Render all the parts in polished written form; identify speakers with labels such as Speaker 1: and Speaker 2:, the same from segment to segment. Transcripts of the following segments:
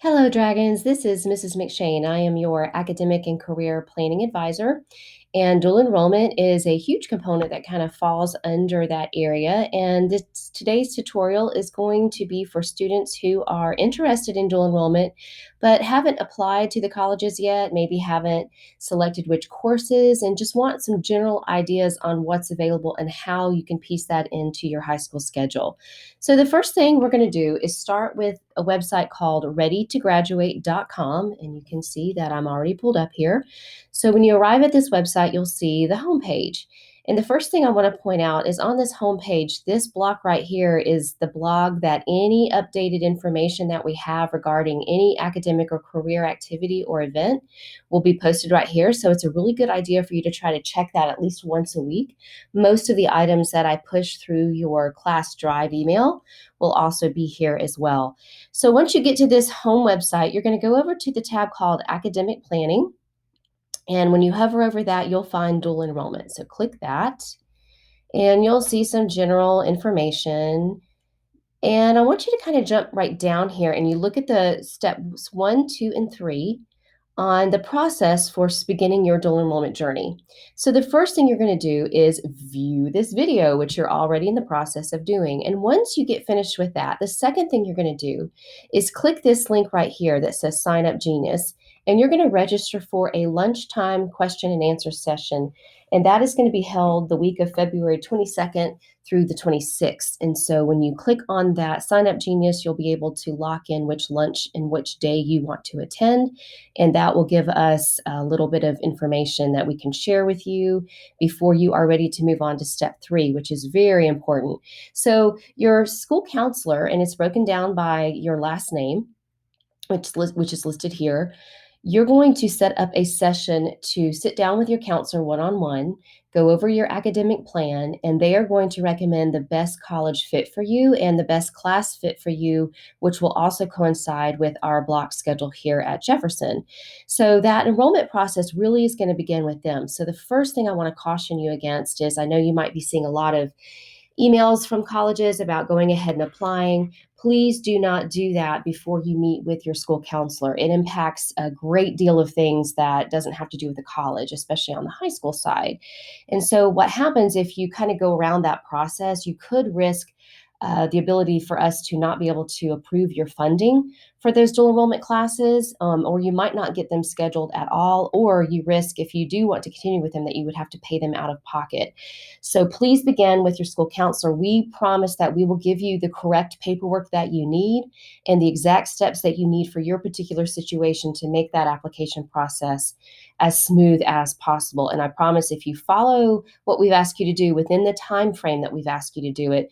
Speaker 1: Hello, Dragons. This is Mrs. McShane. I am your academic and career planning advisor. And dual enrollment is a huge component that kind of falls under that area. And today's tutorial is going to be for students who are interested in dual enrollment, but haven't applied to the colleges yet, maybe haven't selected which courses, and just want some general ideas on what's available and how you can piece that into your high school schedule. So the first thing we're going to do is start with a website called readytograduate.com, and you can see that I'm already pulled up here. So when you arrive at this website, you'll see the homepage. And the first thing I want to point out is on this homepage, this block right here is the blog that any updated information that we have regarding any academic or career activity or event will be posted right here. So it's a really good idea for you to try to check that at least once a week. Most of the items that I push through your class drive email will also be here as well. So once you get to this home website, you're going to go over to the tab called Academic Planning. And when you hover over that, you'll find dual enrollment. So click that, and you'll see some general information. And I want you to kind of jump right down here and you look at the steps 1, 2, and 3 on the process for beginning your dual enrollment journey. So the first thing you're going to do is view this video, which you're already in the process of doing. And once you get finished with that, the second thing you're going to do is click this link right here that says Sign Up Genius, and you're going to register for a lunchtime question and answer session. And that is going to be held the week of February 22nd through the 26th. And so when you click on that Sign Up Genius, you'll be able to lock in which lunch and which day you want to attend. And that will give us a little bit of information that we can share with you before you are ready to move on to step 3, which is very important. So your school counselor, and it's broken down by your last name, which is listed here. You're going to set up a session to sit down with your counselor one-on-one, go over your academic plan, and they are going to recommend the best college fit for you and the best class fit for you, which will also coincide with our block schedule here at Jefferson. So that enrollment process really is going to begin with them. So the first thing I want to caution you against is I know you might be seeing a lot of emails from colleges about going ahead and applying. Please do not do that before you meet with your school counselor. It impacts a great deal of things that doesn't have to do with the college, especially on the high school side. And so what happens if you kind of go around that process, you could risk the ability for us to not be able to approve your funding for those dual enrollment classes, or you might not get them scheduled at all, or you risk if you do want to continue with them that you would have to pay them out of pocket. So please begin with your school counselor. We promise that we will give you the correct paperwork that you need and the exact steps that you need for your particular situation to make that application process as smooth as possible. And I promise if you follow what we've asked you to do within the time frame that we've asked you to do it,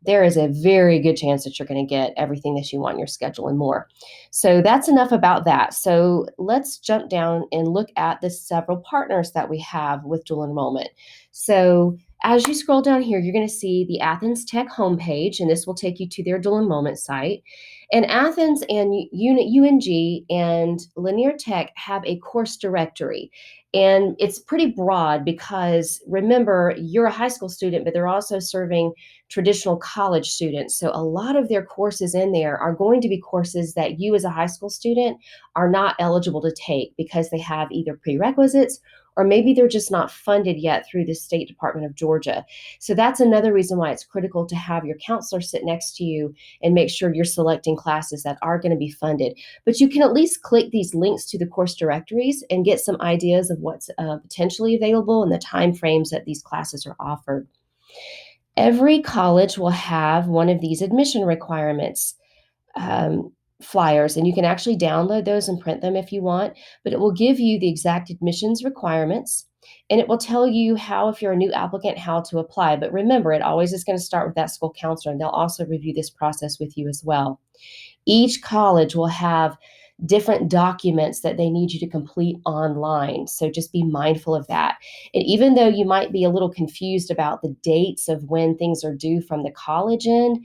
Speaker 1: there is a very good chance that you're going to get everything that you want in your schedule and more. So that's enough about that. So let's jump down and look at the several partners that we have with dual enrollment. So as you scroll down here, you're going to see the Athens Tech homepage, and this will take you to their dual enrollment site. And Athens and UNG and Linear Tech have a course directory. And it's pretty broad because remember, you're a high school student, but they're also serving traditional college students. So a lot of their courses in there are going to be courses that you as a high school student are not eligible to take because they have either prerequisites or maybe they're just not funded yet through the State Department of Georgia. So that's another reason why it's critical to have your counselor sit next to you and make sure you're selecting classes that are going to be funded. But you can at least click these links to the course directories and get some ideas of what's potentially available and the time frames that these classes are offered. Every college will have one of these admission requirements flyers, and you can actually download those and print them if you want, but it will give you the exact admissions requirements, and it will tell you how, if you're a new applicant, how to apply. But remember, it always is going to start with that school counselor, and they'll also review this process with you as well. Each college will have different documents that they need you to complete online. So just be mindful of that. And even though you might be a little confused about the dates of when things are due from the college end,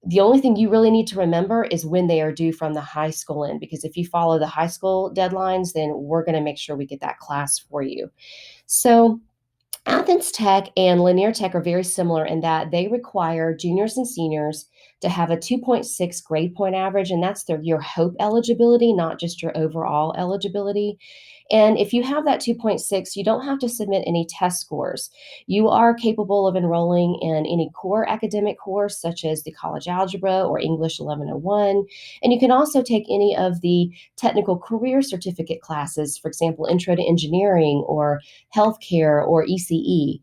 Speaker 1: the only thing you really need to remember is when they are due from the high school end, because if you follow the high school deadlines, then we're going to make sure we get that class for you. So Athens Tech and Linear Tech are very similar in that they require juniors and seniors to have a 2.6 grade point average, and that's your hope eligibility, not just your overall eligibility. And if you have that 2.6, you don't have to submit any test scores. You are capable of enrolling in any core academic course, such as the college algebra or English 1101. And you can also take any of the technical career certificate classes, for example, Intro to Engineering or Healthcare or ECE.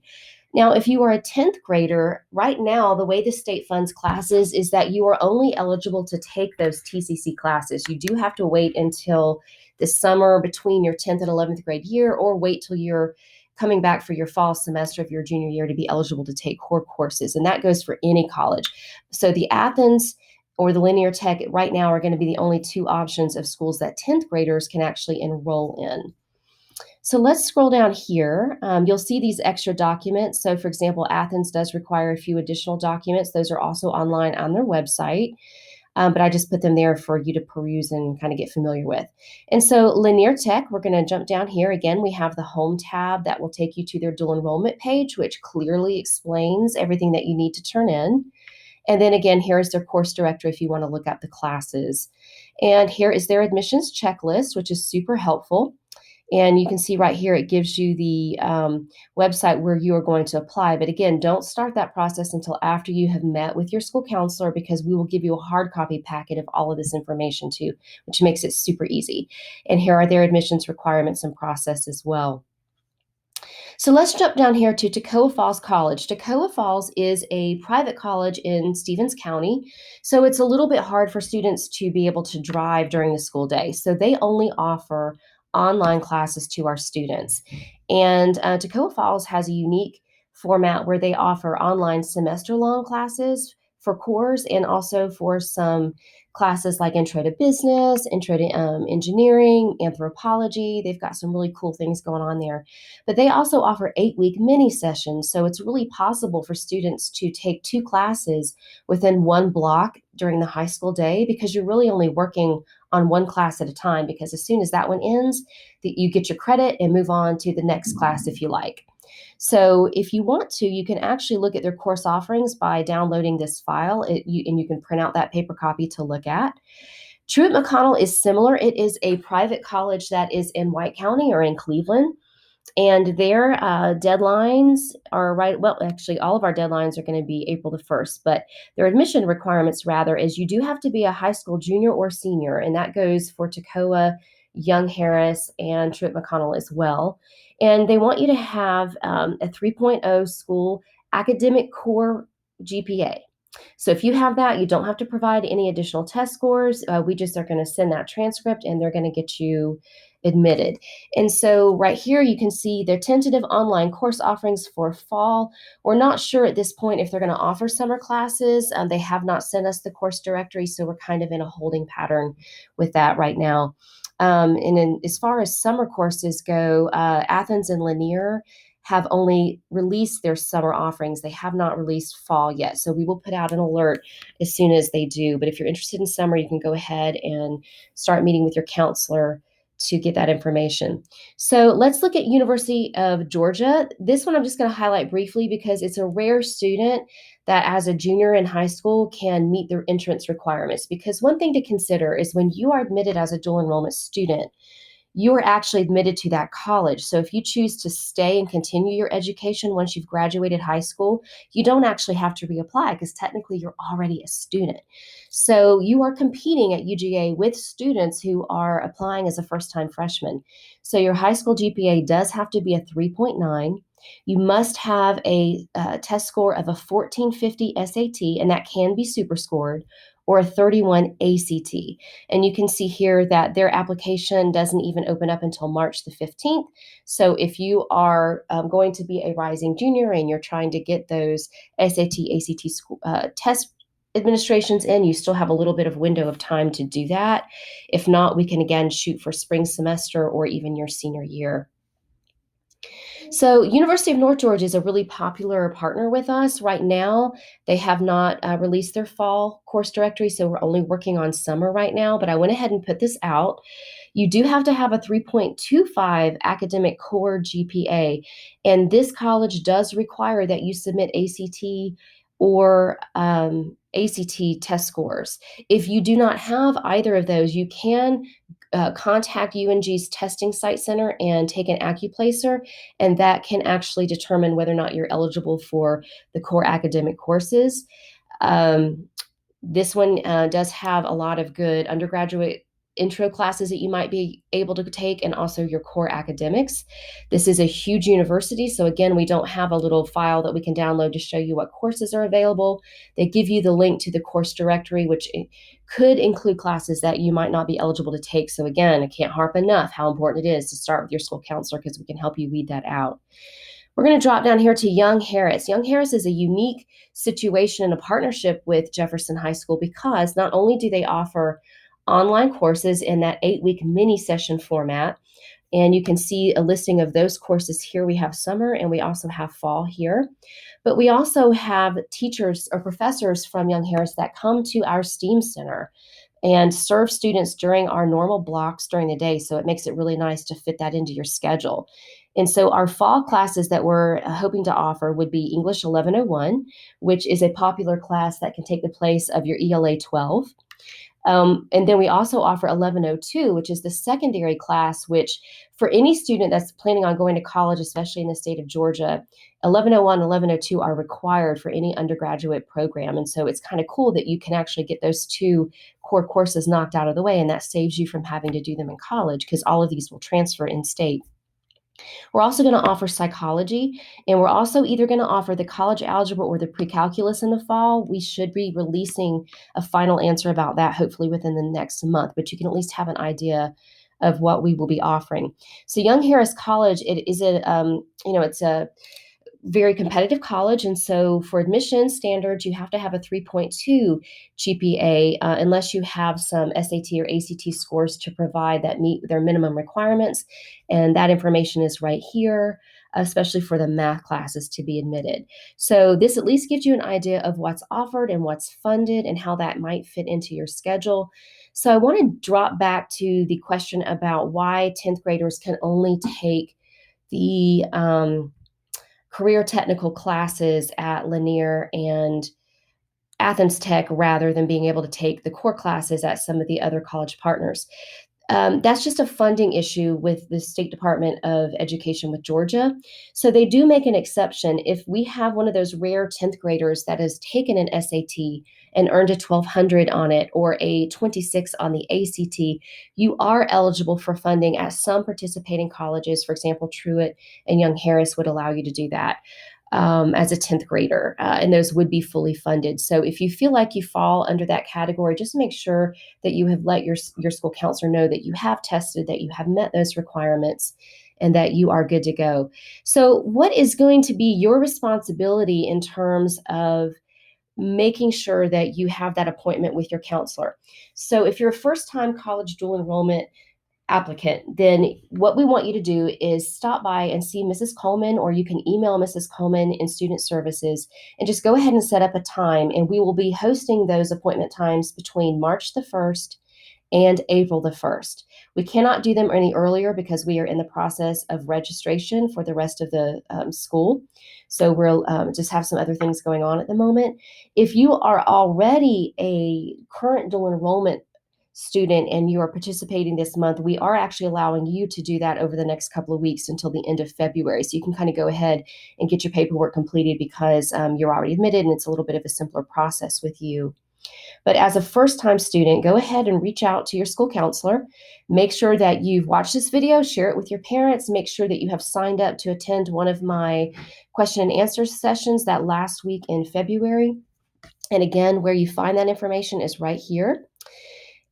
Speaker 1: Now, if you are a 10th grader, right now, the way the state funds classes is that you are only eligible to take those TCC classes. You do have to wait until the summer between your 10th and 11th grade year, or wait till you're coming back for your fall semester of your junior year to be eligible to take core courses. And that goes for any college. So the Athens or the Linear Tech right now are going to be the only two options of schools that 10th graders can actually enroll in. So let's scroll down here. You'll see these extra documents. So for example, Athens does require a few additional documents. Those are also online on their website. But I just put them there for you to peruse and kind of get familiar with. And so Linear Tech, we're going to jump down here. Again, we have the Home tab that will take you to their dual enrollment page, which clearly explains everything that you need to turn in. And then again, here is their course directory if you want to look at the classes. And here is their admissions checklist, which is super helpful. And you can see right here, it gives you the website where you are going to apply. But again, don't start that process until after you have met with your school counselor, because we will give you a hard copy packet of all of this information too, which makes it super easy. And here are their admissions requirements and process as well. So let's jump down here to Toccoa Falls College. Toccoa Falls is a private college in Stevens County, so it's a little bit hard for students to be able to drive during the school day. So they only offer online classes to our students. And Toccoa Falls has a unique format where they offer online semester-long classes for cores, and also for some classes like Intro to Business, Intro to Engineering, Anthropology. They've got some really cool things going on there. But they also offer 8-week mini sessions. So it's really possible for students to take 2 classes within one block during the high school day, because you're really only working on one class at a time, because as soon as that one ends, you get your credit and move on to the next class if you like. So if you want to, you can actually look at their course offerings by downloading this file, and you can print out that paper copy to look at. Truett McConnell is similar. It is a private college that is in White County or in Cleveland. And their deadlines are right. Well, actually, all of our deadlines are going to be April the 1st, but their admission requirements, rather, is you do have to be a high school junior or senior, and that goes for Toccoa, Young Harris, and Truett McConnell as well. And they want you to have a 3.0 school academic core GPA. So if you have that, you don't have to provide any additional test scores. We just are going to send that transcript, and they're going to get you admitted. And so right here, you can see their tentative online course offerings for fall. We're not sure at this point if they're going to offer summer classes. They have not sent us the course directory, so we're kind of in a holding pattern with that right now. And then as far as summer courses go, Athens and Lanier have only released their summer offerings. They have not released fall yet. So we will put out an alert as soon as they do. But if you're interested in summer, you can go ahead and start meeting with your counselor to get that information. So let's look at University of Georgia. This one I'm just going to highlight briefly because it's a rare student that as a junior in high school can meet their entrance requirements. Because one thing to consider is when you are admitted as a dual enrollment student, you are actually admitted to that college. So if you choose to stay and continue your education once you've graduated high school, you don't actually have to reapply because technically you're already a student. So you are competing at UGA with students who are applying as a first-time freshman. So your high school GPA does have to be a 3.9. You must have a test score of a 1450 SAT, and that can be super scored, or a 31 ACT. And you can see here that their application doesn't even open up until March the 15th. So if you are going to be a rising junior and you're trying to get those SAT, ACT test administrations in, you still have a little bit of window of time to do that. If not, we can again shoot for spring semester or even your senior year. So University of North Georgia is a really popular partner with us right now. They have not released their fall course directory, so we're only working on summer right now, but I went ahead and put this out. You do have to have a 3.25 academic core GPA, and this college does require that you submit ACT or ACT test scores. If you do not have either of those, you can contact UNG's testing site center and take an AccuPlacer, and that can actually determine whether or not you're eligible for the core academic courses. Um, this one does have a lot of good undergraduate intro classes that you might be able to take, and also your core academics. This is a huge university, so again, we don't have a little file that we can download to show you what courses are available. They give you the link to the course directory, which could include classes that you might not be eligible to take. So again, I can't harp enough how important it is to start with your school counselor, because we can help you weed that out. We're going to drop down here to Young Harris. Young Harris is a unique situation in a partnership with Jefferson High School, because not only do they offer online courses in that 8-week mini session format, and you can see a listing of those courses here. We have summer and we also have fall here. But we also have teachers or professors from Young Harris that come to our STEAM Center and serve students during our normal blocks during the day. So it makes it really nice to fit that into your schedule. And so our fall classes that we're hoping to offer would be English 1101, which is a popular class that can take the place of your ELA 12. And then we also offer 1102, which is the secondary class, which for any student that's planning on going to college, especially in the state of Georgia, 1101 and 1102 are required for any undergraduate program. And so it's kind of cool that you can actually get those two core courses knocked out of the way, and that saves you from having to do them in college, because all of these will transfer in state. We're also going to offer psychology, and we're also either going to offer the college algebra or the pre-calculus in the fall. We should be releasing a final answer about that hopefully within the next month, but you can at least have an idea of what we will be offering. So Young Harris College, it's a very competitive college. And so for admission standards, you have to have a 3.2 GPA unless you have some SAT or ACT scores to provide that meet their minimum requirements. And that information is right here, especially for the math classes to be admitted. So this at least gives you an idea of what's offered and what's funded and how that might fit into your schedule. So I want to drop back to the question about why 10th graders can only take the career technical classes at Lanier and Athens Tech rather than being able to take the core classes at some of the other college partners. That's just a funding issue with the State Department of Education with Georgia. So they do make an exception. If we have one of those rare 10th graders that has taken an SAT and earned a 1200 on it or a 26 on the ACT, you are eligible for funding at some participating colleges. For example, Truett and Young Harris would allow you to do that. As a 10th grader, and those would be fully funded. So if you feel like you fall under that category, just make sure that you have let your school counselor know that you have tested, that you have met those requirements, and that you are good to go. So what is going to be your responsibility in terms of making sure that you have that appointment with your counselor? So if you're a first-time college dual enrollment applicant, then what we want you to do is stop by and see Mrs. Coleman, or you can email Mrs. Coleman in Student Services and just go ahead and set up a time. And we will be hosting those appointment times between March the 1st and April the 1st. We cannot do them any earlier because we are in the process of registration for the rest of the school. So we'll just have some other things going on at the moment. If you are already a current dual enrollment student and you are participating this month, we are actually allowing you to do that over the next couple of weeks until the end of February. So you can kind of go ahead and get your paperwork completed because you're already admitted and it's a little bit of a simpler process with you. But as a first-time student, go ahead and reach out to your school counselor. Make sure that you've watched this video, share it with your parents, make sure that you have signed up to attend one of my question and answer sessions that last week in February. And again, where you find that information is right here.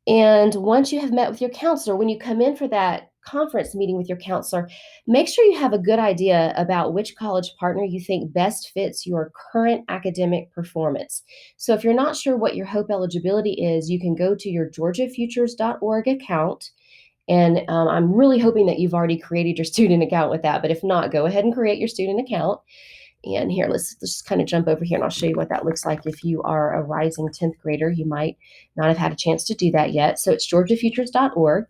Speaker 1: And once you have met with your counselor, when you come in for that conference meeting with your counselor, make sure you have a good idea about which college partner you think best fits your current academic performance. So if you're not sure what your HOPE eligibility is, you can go to your georgiafutures.org account. And I'm really hoping that you've already created your student account with that. But if not, go ahead and create your student account. And here, let's just kind of jump over here and I'll show you what that looks like. If you are a rising 10th grader, you might not have had a chance to do that yet. So it's georgiafutures.org.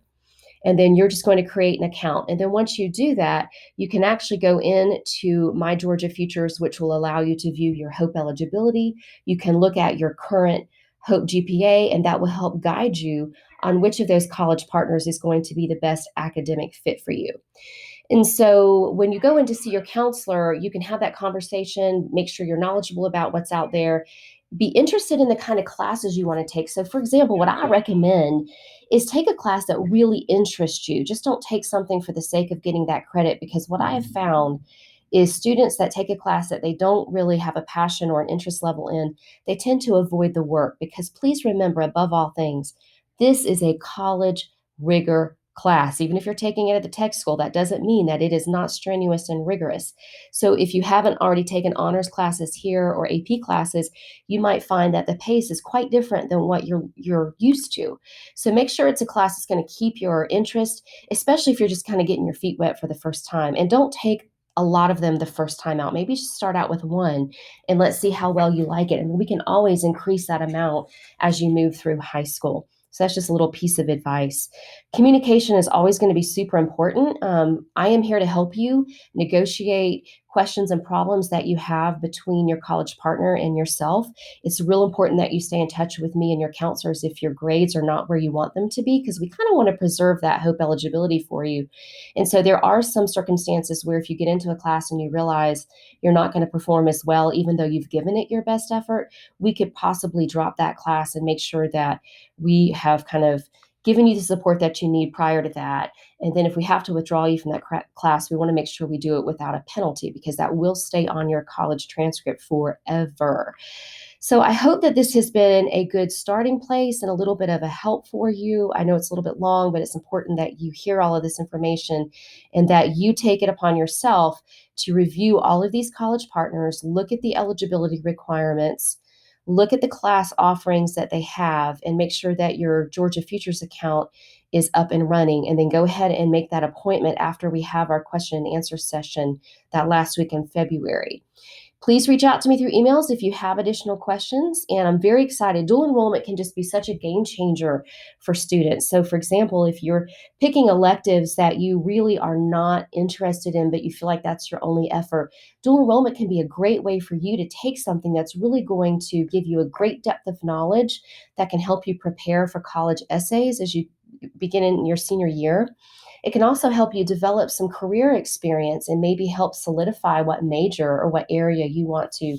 Speaker 1: And then you're just going to create an account. And then once you do that, you can actually go into My Georgia Futures, which will allow you to view your HOPE eligibility. You can look at your current HOPE GPA, and that will help guide you on which of those college partners is going to be the best academic fit for you. And so when you go in to see your counselor, you can have that conversation, make sure you're knowledgeable about what's out there, be interested in the kind of classes you want to take. So, for example, what I recommend is take a class that really interests you. Just don't take something for the sake of getting that credit, because what I have found is students that take a class that they don't really have a passion or an interest level in, they tend to avoid the work. Because please remember, above all things, this is a college rigor class. Even if you're taking it at the tech school, that doesn't mean that it is not strenuous and rigorous. So if you haven't already taken honors classes here or AP classes, you might find that the pace is quite different than what you're used to. So make sure it's a class that's going to keep your interest, especially if you're just kind of getting your feet wet for the first time. And don't take a lot of them the first time out. Maybe just start out with one and let's see how well you like it. And we can always increase that amount as you move through high school. So that's just a little piece of advice. Communication is always going to be super important. I am here to help you negotiate questions and problems that you have between your college partner and yourself. It's real important that you stay in touch with me and your counselors if your grades are not where you want them to be, because we kind of want to preserve that HOPE eligibility for you. And so there are some circumstances where if you get into a class and you realize you're not going to perform as well, even though you've given it your best effort, we could possibly drop that class and make sure that we have kind of given you the support that you need prior to that. And then if we have to withdraw you from that class, we want to make sure we do it without a penalty, because that will stay on your college transcript forever. So I hope that this has been a good starting place and a little bit of a help for you. I know it's a little bit long, but it's important that you hear all of this information and that you take it upon yourself to review all of these college partners, look at the eligibility requirements, look at the class offerings that they have, and make sure that your Georgia Futures account is up and running. And then go ahead and make that appointment after we have our question and answer session that last week in February. Please reach out to me through emails if you have additional questions. And I'm very excited. Dual enrollment can just be such a game changer for students. So, for example, if you're picking electives that you really are not interested in, but you feel like that's your only effort, dual enrollment can be a great way for you to take something that's really going to give you a great depth of knowledge that can help you prepare for college essays as you begin in your senior year. It can also help you develop some career experience and maybe help solidify what major or what area you want to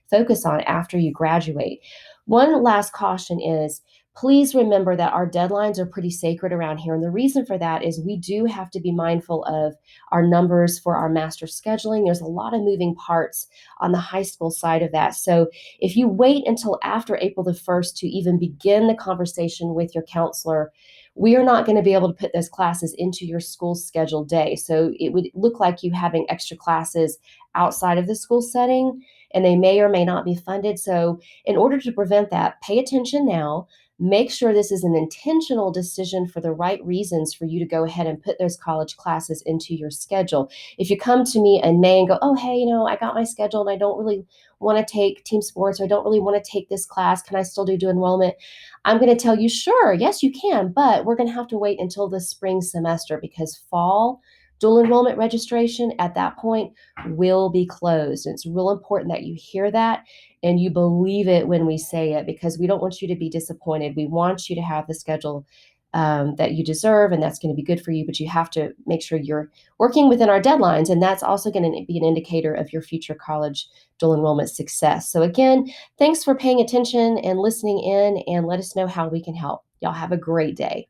Speaker 1: focus on after you graduate. One last caution is, please remember that our deadlines are pretty sacred around here. And the reason for that is we do have to be mindful of our numbers for our master scheduling. There's a lot of moving parts on the high school side of that. So if you wait until after April the 1st to even begin the conversation with your counselor, we are not going to be able to put those classes into your school scheduled day. So it would look like you having extra classes outside of the school setting, and they may or may not be funded. So in order to prevent that, pay attention now. Make sure this is an intentional decision for the right reasons for you to go ahead and put those college classes into your schedule. If you come to me in May and go, oh, hey, I got my schedule and I don't really want to take team sports, or I don't really want to take this class, can I still do enrollment? I'm going to tell you, sure, yes, you can, but we're going to have to wait until the spring semester, because fall dual enrollment registration at that point will be closed. And it's real important that you hear that and you believe it when we say it, because we don't want you to be disappointed. We want you to have the schedule that you deserve, and that's going to be good for you, but you have to make sure you're working within our deadlines, and that's also going to be an indicator of your future college dual enrollment success. So again, thanks for paying attention and listening in, and let us know how we can help. Y'all have a great day.